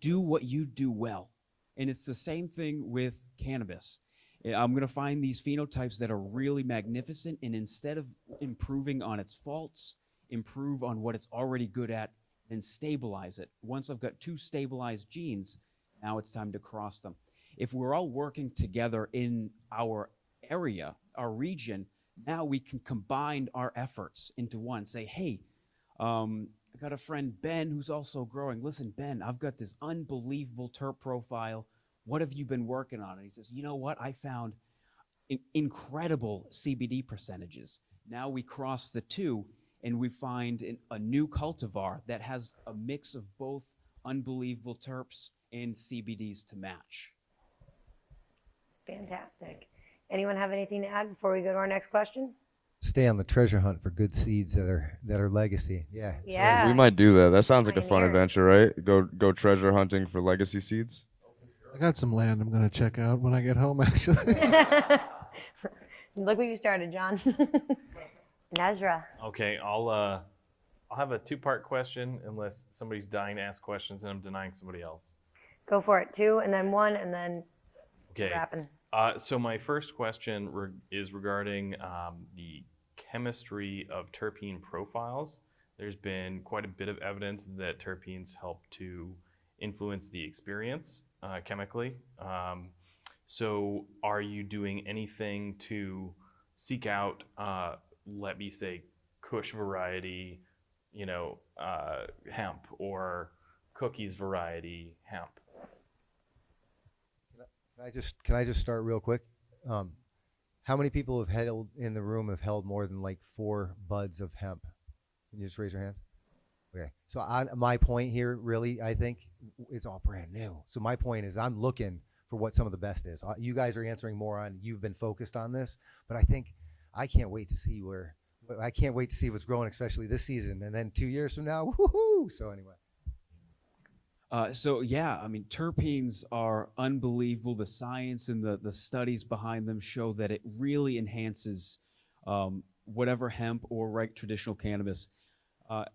Do what you do well. And it's the same thing with cannabis. I'm going to find these phenotypes that are really magnificent, and instead of improving on its faults, improve on what it's already good at, and stabilize it. Once I've got 2 stabilized genes, now it's time to cross them. If we're all working together in our area, our region, now we can combine our efforts into one. Say, hey, I got a friend, Ben, who's also growing. Listen, Ben, I've got this unbelievable terp profile. What have you been working on? And he says, you know what? I found incredible CBD percentages. Now we cross the 2 and we find a new cultivar that has a mix of both unbelievable terps and CBDs to match. Fantastic. Anyone have anything to add before we go to our next question? Stay on the treasure hunt for good seeds that are legacy. Yeah. Yeah. We might do that. That sounds like a fun Pioneer. adventure, right? Go treasure hunting for legacy seeds. I got some land I'm gonna check out when I get home. Actually, Look what you started, John. Nazra. Okay, I'll have a two-part question unless somebody's dying to ask questions and I'm denying somebody else. Go for it. 2 and then 1 and then Okay. wrapping. So my first question is regarding the chemistry of terpene profiles. There's been quite a bit of evidence that terpenes help to influence the experience chemically. So are you doing anything to seek out, let me say, Kush variety, hemp or cookies variety hemp? Can I just start real quick? How many people have held in the room have held more than like 4 buds of hemp? Can you just raise your hands? Okay. So my point here, really, I think it's all brand new. So my point is I'm looking for what some of the best is. You guys are answering more on, you've been focused on this, but I can't wait to see what's growing, especially this season. And then 2 years from now, woohoo! So anyway. So yeah, I mean, terpenes are unbelievable. The science and the studies behind them show that it really enhances whatever hemp or traditional cannabis.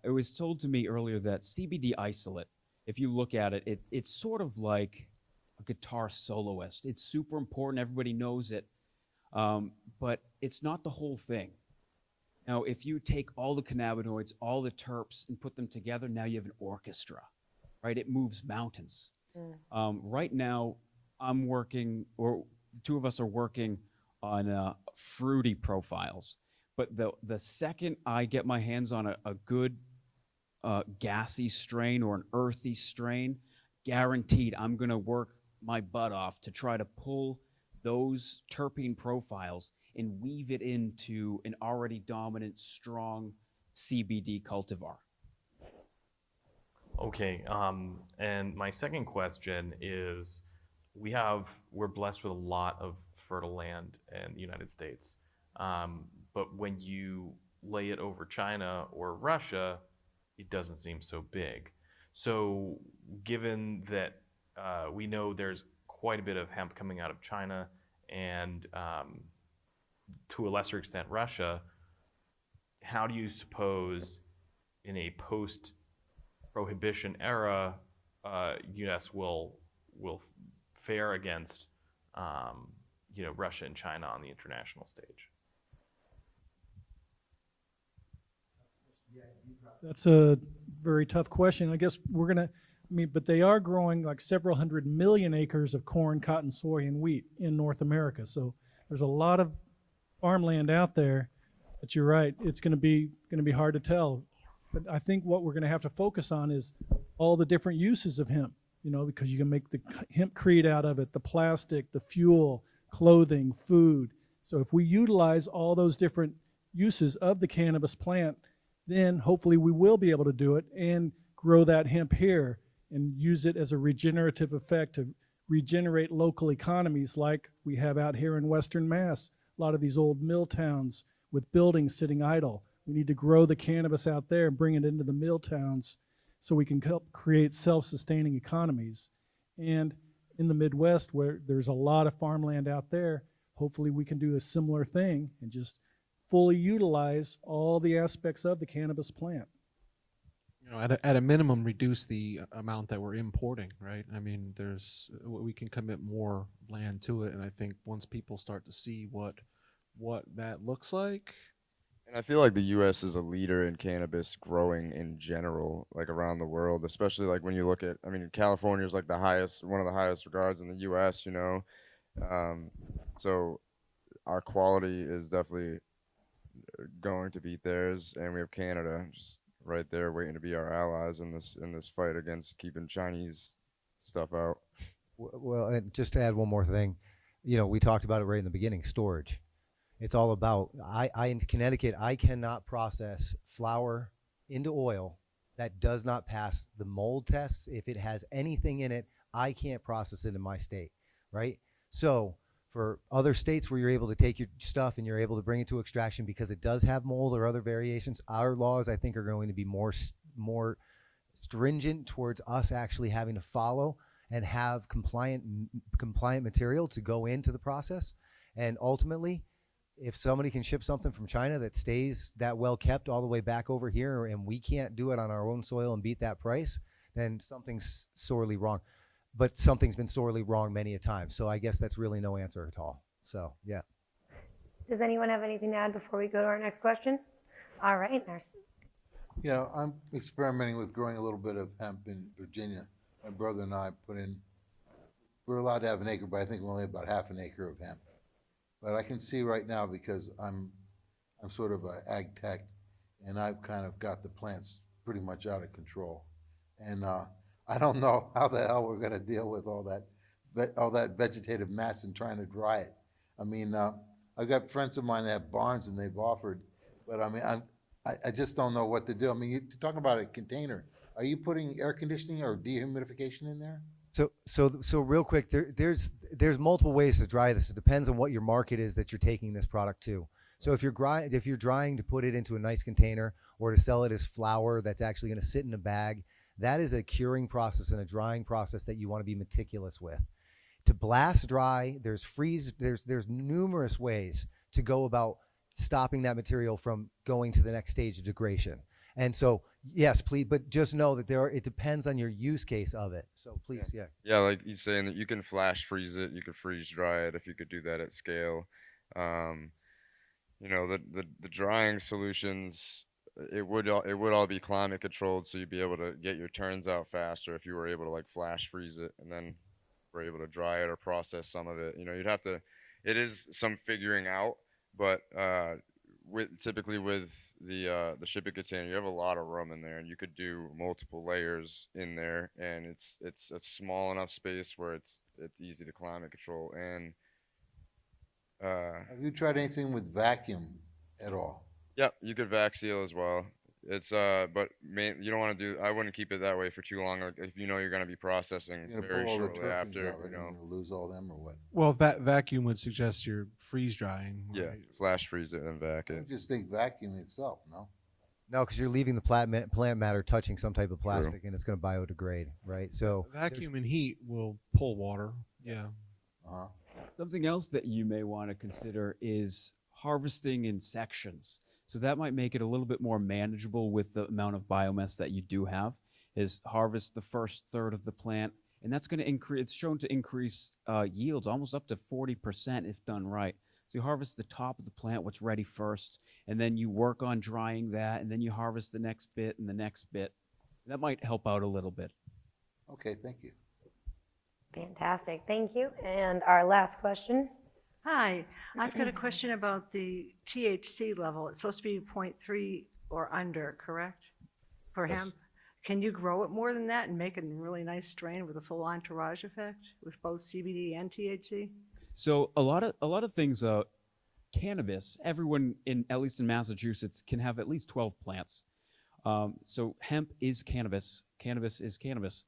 It was told to me earlier that CBD isolate, if you look at it, it's sort of like a guitar soloist. It's super important. Everybody knows it, but it's not the whole thing. Now, if you take all the cannabinoids, all the terps, and put them together, now you have an orchestra. Right, it moves mountains. Right now, I'm working, or the two of us are working on fruity profiles. But the second I get my hands on a good gassy strain or an earthy strain, guaranteed I'm going to work my butt off to try to pull those terpene profiles and weave it into an already dominant, strong CBD cultivar. Okay, and my second question is, we're blessed with a lot of fertile land in the United States, but when you lay it over China or Russia, it doesn't seem so big. So given that we know there's quite a bit of hemp coming out of China and to a lesser extent Russia, how do you suppose in a post-prohibition era U.S. will fare against Russia and China on the international stage? That's a very tough question. I guess but they are growing like several 100 million acres of corn, cotton, soy, and wheat in North America. So there's a lot of farmland out there. But you're right, it's going to be hard to tell. But I think what we're going to have to focus on is all the different uses of hemp. Because you can make the hempcrete out of it, the plastic, the fuel, clothing, food. So if we utilize all those different uses of the cannabis plant, then hopefully we will be able to do it and grow that hemp here and use it as a regenerative effect to regenerate local economies like we have out here in Western Mass. A lot of these old mill towns with buildings sitting idle. We need to grow the cannabis out there and bring it into the mill towns so we can help create self-sustaining economies. And in the Midwest, where there's a lot of farmland out there, hopefully we can do a similar thing and just fully utilize all the aspects of the cannabis plant. At a minimum, reduce the amount that we're importing, right? I mean, we can commit more land to it, and I think once people start to see what that looks like. And I feel like the U.S. is a leader in cannabis growing in general, like around the world, especially like when you look at, California is like one of the highest regards in the U.S., so our quality is definitely going to beat theirs, and we have Canada just right there waiting to be our allies in this fight against keeping Chinese stuff out. Well, and just to add one more thing, we talked about it right in the beginning, storage. It's all about, in Connecticut, I cannot process flour into oil that does not pass the mold tests. If it has anything in it, I can't process it in my state, right? So for other states where you're able to take your stuff and you're able to bring it to extraction because it does have mold or other variations, our laws, I think, are going to be more stringent towards us actually having to follow. and have compliant material to go into the process. And ultimately, if somebody can ship something from China that stays that well kept all the way back over here, and we can't do it on our own soil and beat that price, then something's sorely wrong. But something's been sorely wrong many a time. So I guess that's really no answer at all. So yeah. Does anyone have anything to add before we go to our next question? All right, nurse. Yeah, I'm experimenting with growing a little bit of hemp in Virginia. My brother and I we're allowed to have an acre, but I think we're only about half an acre of hemp. But I can see right now, because I'm sort of an ag tech, and I've kind of got the plants pretty much out of control. And I don't know how the hell we're going to deal with all that vegetative mass and trying to dry it. I mean, I've got friends of mine that have barns and they've offered, but I mean, I just don't know what to do. I mean, you're talking about a container. Are you putting air conditioning or dehumidification in there? So real quick, there's multiple ways to dry this. It depends on what your market is that you're taking this product to. So if you're drying to put it into a nice container or to sell it as flour that's actually going to sit in a bag, that is a curing process and a drying process that you want to be meticulous with. To blast dry, there's numerous ways to go about stopping that material from going to the next stage of degradation. And so, yes, please, but just know that it depends on your use case of it. So please, yeah. Yeah, like you're saying that you can flash freeze it, you could freeze dry it if you could do that at scale. You know, the drying solutions, it would all be climate controlled, so you'd be able to get your turns out faster if you were able to like flash freeze it and then were able to dry it or process some of it. You know, it is some figuring out, but typically with the shipping container, you have a lot of room in there, and you could do multiple layers in there, and it's a small enough space where it's easy to climate control. And Have you tried anything with vacuum at all? yeah, you could vac seal as well. It's but you don't want to do. I wouldn't keep it that way for too long. Like, if you know you're going to be processing You're gonna very pull all the shortly terpenes after, out, right? you know. You're gonna lose all them or what? Well, vacuum would suggest you're freeze drying. Yeah, right? flash freeze it and vac I it. just think vacuum itself, no? No, because you're leaving the plant matter touching some type of plastic, and it's going to biodegrade, right? So Vacuum and heat will pull water. Yeah. Uh-huh. Something else that you may want to consider is harvesting in sections. So that might make it a little bit more manageable with the amount of biomass that you do have, is harvest the first third of the plant. And that's going to increase, it's shown to increase yields almost up to 40% if done right. So you harvest the top of the plant, what's ready first, and then you work on drying that, and then you harvest the next bit and the next bit. That might help out a little bit. Okay, thank you. Fantastic, thank you. And our last question. Hi, I've got a question about the THC level. It's supposed to be 0.3 or under, correct? For Yes. hemp? Can you grow it more than that and make it a really nice strain with a full entourage effect with both CBD and THC? So a lot of things, cannabis, everyone at least in Massachusetts, can have at least 12 plants. So hemp is cannabis. Cannabis is cannabis.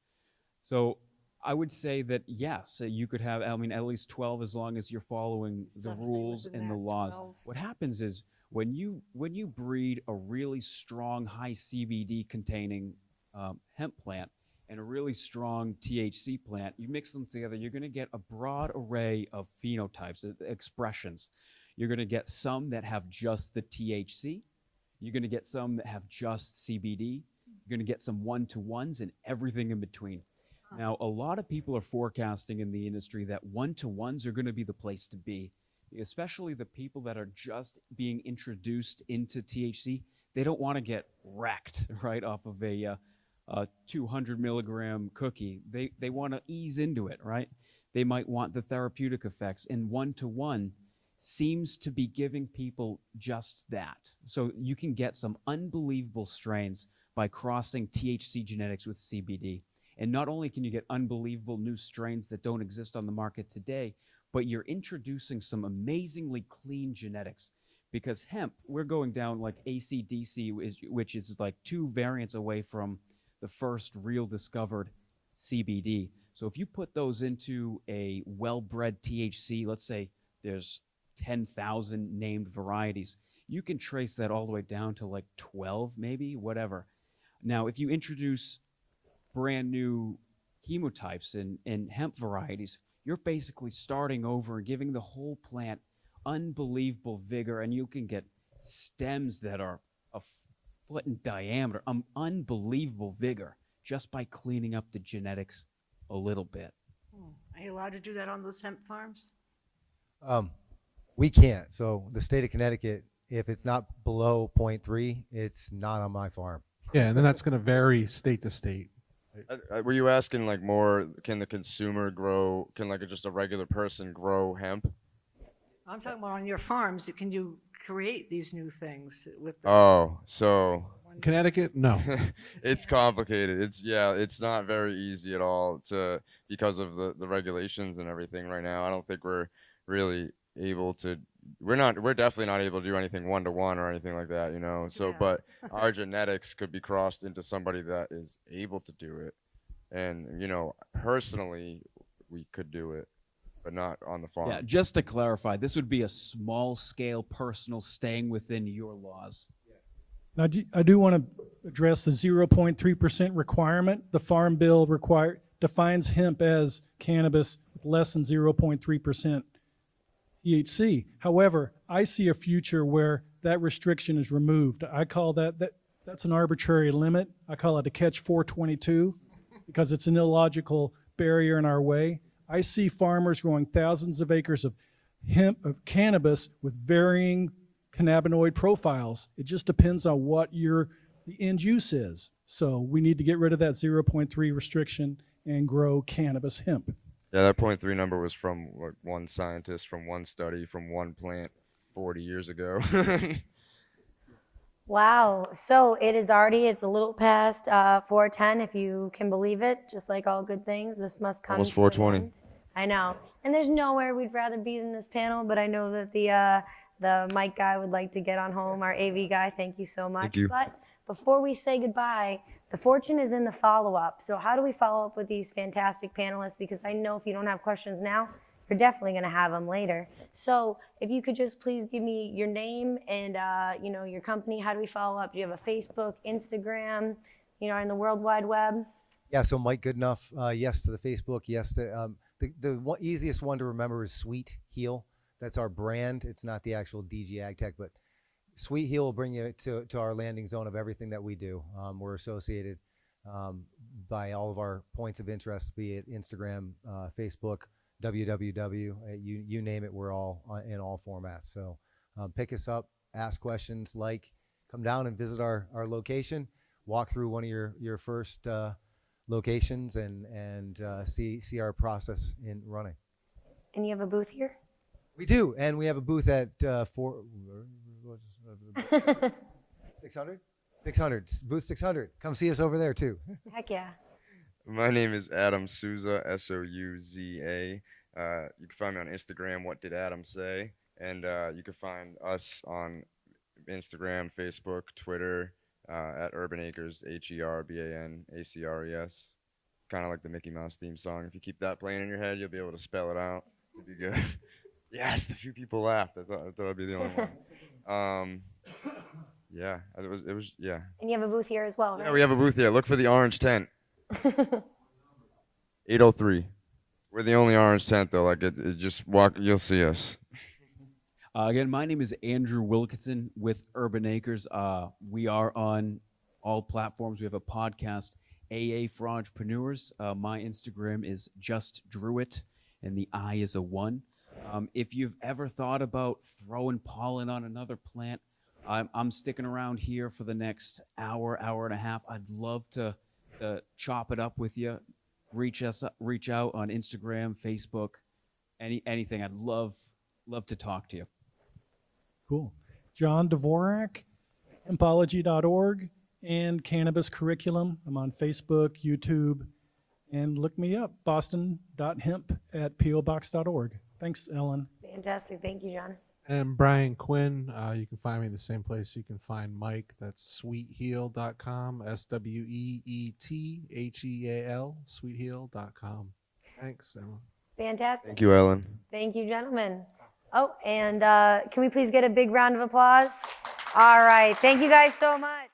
So I would say that yes, you could have, I mean, at least 12 as long as you're following the So to stay rules within and the that laws. 12. What happens is when you breed a really strong high CBD containing hemp plant and a really strong THC plant, you mix them together, you're going to get a broad array of phenotypes, expressions. You're going to get some that have just the THC. You're going to get some that have just CBD. You're going to get some one-to-ones and everything in between. Now, a lot of people are forecasting in the industry that one-to-ones are going to be the place to be, especially the people that are just being introduced into THC. They don't want to get wrecked right off of a 200 milligram cookie. They want to ease into it, right? They might want the therapeutic effects, and one-to-one seems to be giving people just that. So you can get some unbelievable strains by crossing THC genetics with CBD. And not only can you get unbelievable new strains that don't exist on the market today, but you're introducing some amazingly clean genetics. Because hemp, we're going down like ACDC, which is like 2 variants away from the first real discovered CBD. So if you put those into a well-bred THC, let's say there's 10,000 named varieties, you can trace that all the way down to like 12, maybe, whatever. Now, if you introduce brand new chemotypes and hemp varieties, you're basically starting over and giving the whole plant unbelievable vigor, and you can get stems that are a foot in diameter, unbelievable vigor just by cleaning up the genetics a little bit. Are you allowed to do that on those hemp farms? We can't. So the state of Connecticut, if it's not below 0.3, it's not on my farm. Yeah, and then that's going to vary state to state. Were you asking like more? Can the consumer grow? Can like just a regular person grow hemp? I'm talking about on your farms. Can you create these new things with? The Oh, so Connecticut, no. it's complicated. It's not very easy at all because of the regulations and everything right now. I don't think we're really able to. We're definitely not able to do anything 1-to-1 or anything like that, you know. So, Yeah. but our genetics could be crossed into somebody that is able to do it, and you know, personally, we could do it, but not on the farm. Yeah, just to clarify, this would be a small scale personal staying within your laws. Now, I do want to address the 0.3% requirement. The Farm Bill defines hemp as cannabis with less than 0.3% THC. However, I see a future where that restriction is removed. I call that's an arbitrary limit. I call it a catch 422 because it's an illogical barrier in our way. I see farmers growing thousands of acres of cannabis with varying cannabinoid profiles. It just depends on what the end use is. So we need to get rid of that 0.3 restriction and grow cannabis hemp. Yeah, that 0.3 number was from like one scientist, from one study, from one plant 40 years ago. Wow. So it's a little past 4:10, if you can believe it. Just like all good things, this must come Almost to an 4:20. end. I know. And there's nowhere we'd rather be than this panel, but I know that the mic guy would like to get on home, our AV guy. Thank you so much. Thank you. But before we say goodbye, the fortune is in the follow-up. So how do we follow up with these fantastic panelists? Because I know if you don't have questions now, you're definitely going to have them later. So if you could just please give me your name and your company. How do we follow up? Do you have a Facebook, Instagram, in the World Wide Web? Yeah, so Mike Goodenough, yes to the Facebook, yes to the easiest one to remember is Sweet Heal. That's our brand. It's not the actual DG AgTech, but Sweet Heal will bring you to our landing zone of everything that we do. We're associated by all of our points of interest, be it Instagram, Facebook, www, you name it, we're all in all formats. So pick us up, ask questions, come down and visit our location, walk through one of your first locations and see our process in running. And you have a booth here? We do, and we have a booth at 600, booth 600. Come see us over there too. Heck yeah. My name is Adam Souza, Souza. You can find me on Instagram, What Did Adam Say? And you can find us on Instagram, Facebook, Twitter, at Urban Acres, HERBANACRES. Kind of like the Mickey Mouse theme song. If you keep that playing in your head, you'll be able to spell it out. It'd be good. Yes, a few people laughed. I thought I'd be the only one. Yeah, it was. Yeah. And you have a booth here as well, right? Yeah, we have a booth here. Look for the orange tent. 803. We're the only orange tent though. Like it just walk. You'll see us. Again, my name is Andrew Wilkinson with Urban Acres. We are on all platforms. We have a podcast, AA for Entrepreneurs. My Instagram is just Druitt, and the I is a 1. If you've ever thought about throwing pollen on another plant, I'm sticking around here for the next hour and a half. I'd love to chop it up with you. Reach out on Instagram, Facebook, anything. I'd love to talk to you. Cool. John Dvorak, hempology.org, and Cannabis Curriculum. I'm on Facebook, YouTube, and look me up, boston.hemp@pobox.org. Thanks, Ellen. Fantastic. Thank you, John. And Brian Quinn, you can find me in the same place you can find Mike. That's sweetheal.com, SWEETHEAL, sweetheal.com. Thanks, Ellen. Fantastic. Thank you, Ellen. Thank you, gentlemen. Oh, and can we please get a big round of applause? All right. Thank you guys so much.